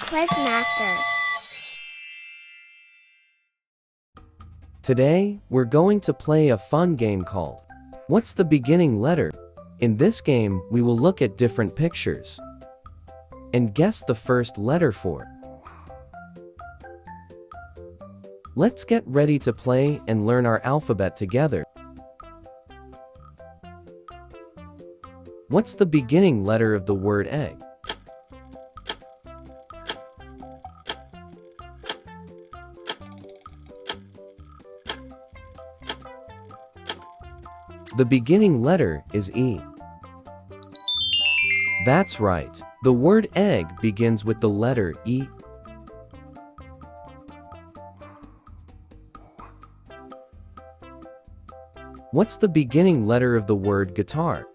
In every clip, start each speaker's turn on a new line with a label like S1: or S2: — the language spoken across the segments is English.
S1: Quizmaster.
S2: Today, we're going to play a fun game called What's the Beginning Letter? In this game, we will look at different pictures and guess the first letter for it. Let's get ready to play and learn our alphabet together. What's the beginning letter of the word egg? The beginning letter is E. That's right. The word egg begins with the letter E. What's the beginning letter of the word guitar?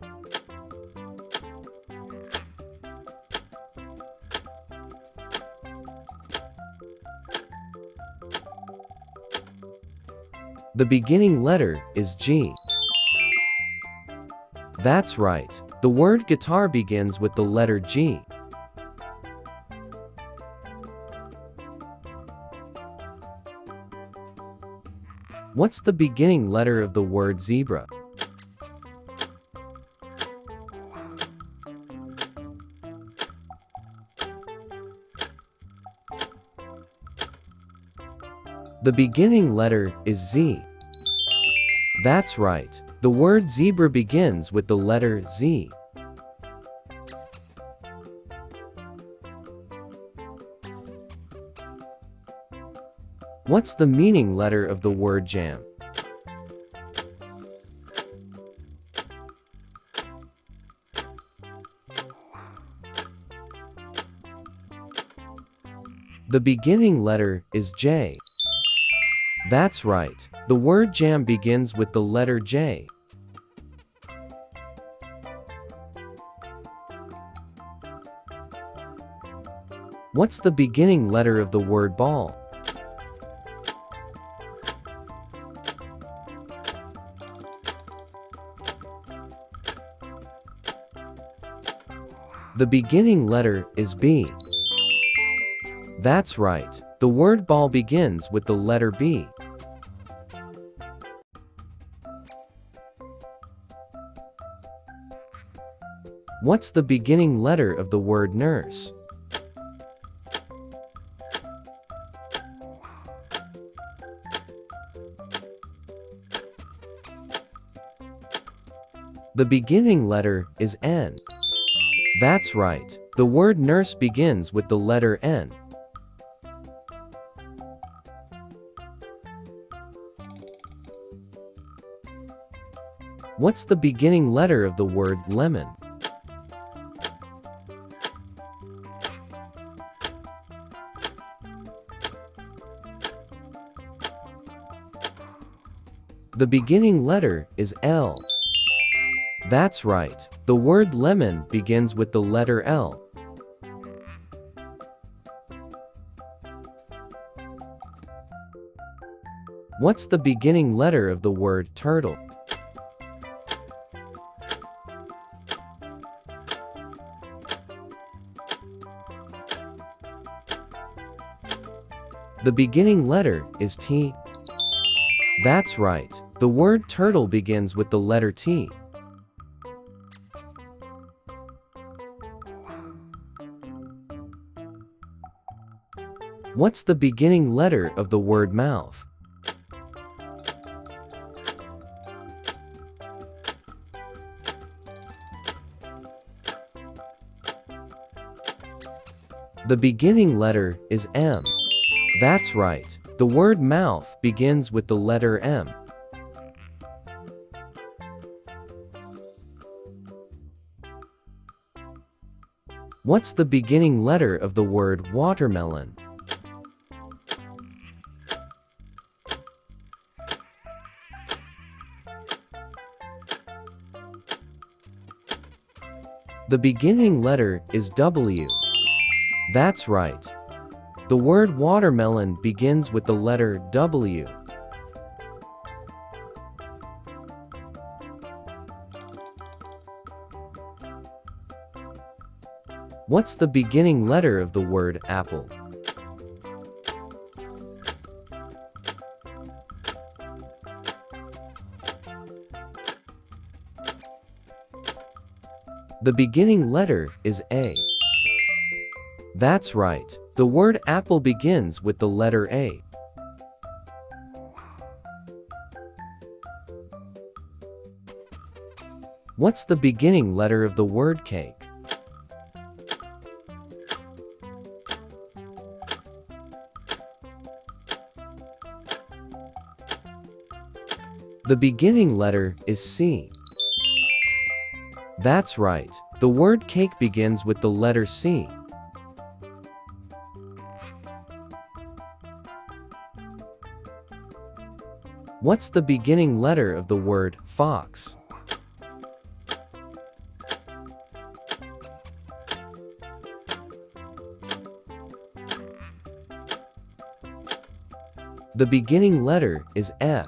S2: The beginning letter is G. That's right. The word guitar begins with the letter G. What's the beginning letter of the word zebra? The beginning letter is Z. That's right. The word zebra begins with the letter Z. What's the meaning letter of the word jam? The beginning letter is J. That's right. The word jam begins with the letter J. What's the beginning letter of the word ball? The beginning letter is B. That's right. The word ball begins with the letter B. What's the beginning letter of the word nurse? The beginning letter is N. That's right. The word nurse begins with the letter N. What's the beginning letter of the word lemon? The beginning letter is L. That's right. The word lemon begins with the letter L. What's the beginning letter of the word turtle? The beginning letter is T. That's right. The word turtle begins with the letter T. What's the beginning letter of the word mouth? The beginning letter is M. That's right. The word mouth begins with the letter M. What's the beginning letter of the word watermelon? The beginning letter is W. That's right. The word watermelon begins with the letter W. What's the beginning letter of the word apple? The beginning letter is A. That's right. The word apple begins with the letter A. What's the beginning letter of the word cake? The beginning letter is C. That's right. The word cake begins with the letter C. What's the beginning letter of the word fox? The beginning letter is F.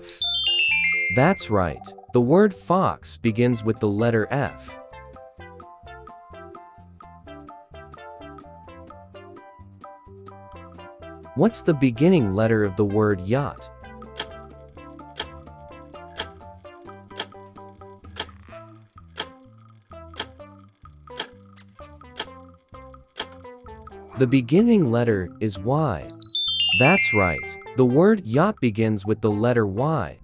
S2: That's right. The word fox begins with the letter F. What's the beginning letter of the word yacht? The beginning letter is Y. That's right. The word yacht begins with the letter Y.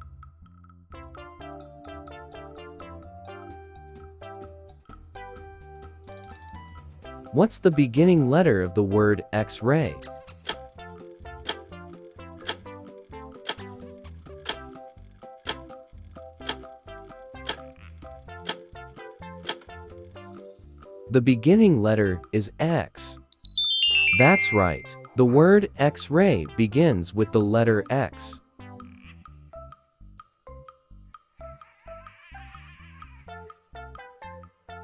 S2: What's the beginning letter of the word X-ray? The beginning letter is X. That's right. The word X-ray begins with the letter X.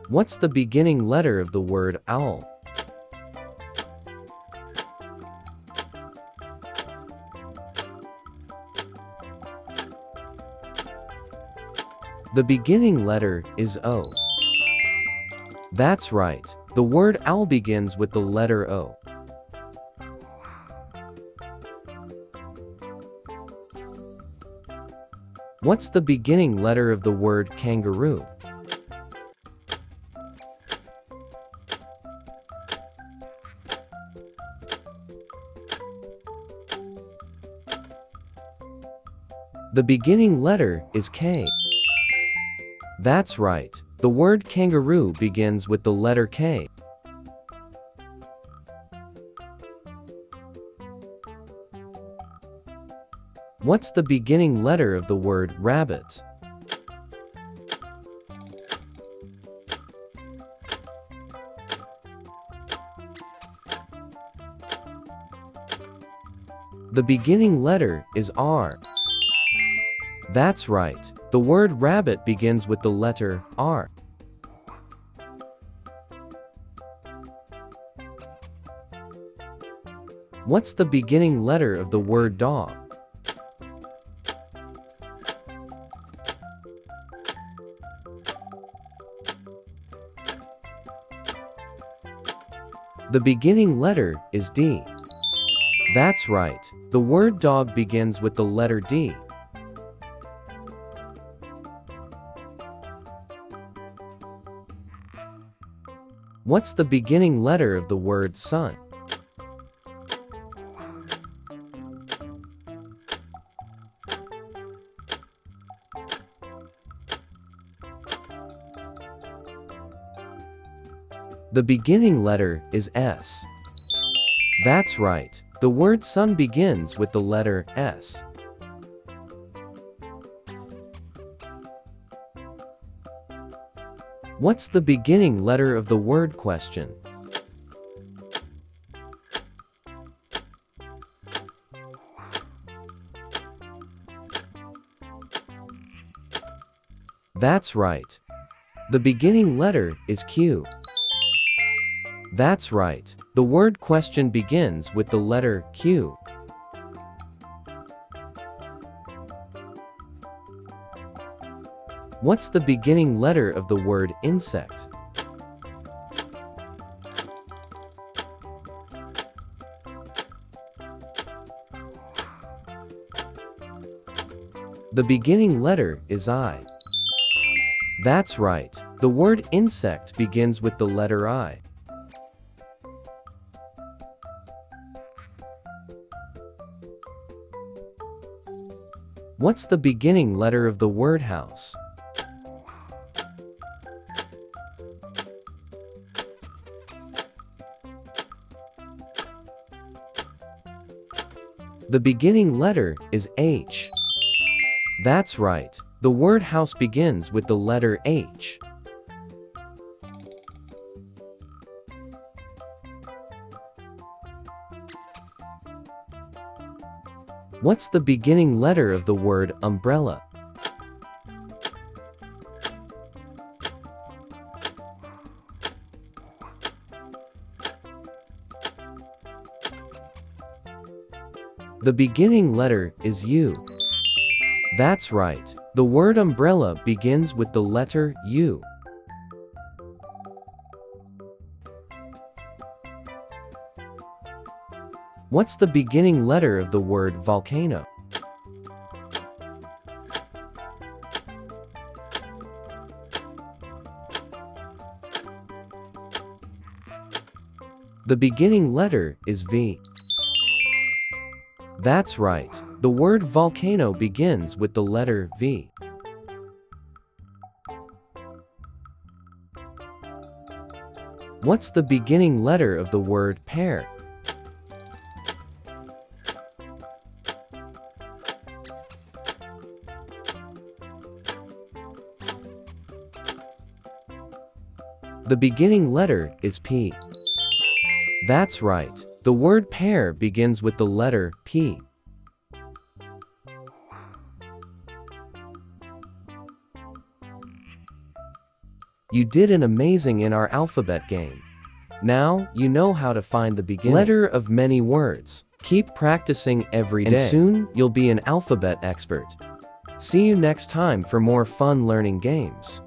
S2: What's the beginning letter of the word owl? The beginning letter is O. That's right. The word owl begins with the letter O. What's the beginning letter of the word kangaroo? The beginning letter is K. That's right. The word kangaroo begins with the letter K. What's the beginning letter of the word rabbit? The beginning letter is R. That's right. The word rabbit begins with the letter R. What's the beginning letter of the word dog? The beginning letter is D. That's right. The word dog begins with the letter D. What's the beginning letter of the word sun? The beginning letter is S. That's right. The word sun begins with the letter S. What's the beginning letter of the word question? That's right. The beginning letter is Q. That's right. The word question begins with the letter Q. What's the beginning letter of the word insect? The beginning letter is I. That's right. The word insect begins with the letter I. What's the beginning letter of the word house? The beginning letter is H. That's right. The word house begins with the letter H. What's the beginning letter of the word umbrella? The beginning letter is U. That's right. The word umbrella begins with the letter U. What's the beginning letter of the word volcano? The beginning letter is V. That's right. The word volcano begins with the letter V. What's the beginning letter of the word pear? The beginning letter is P. That's right. The word pear begins with the letter P. You did an amazing in our alphabet game. Now, you know how to find the beginning letter of many words. Keep practicing every day, and soon you'll be an alphabet expert. See you next time for more fun learning games.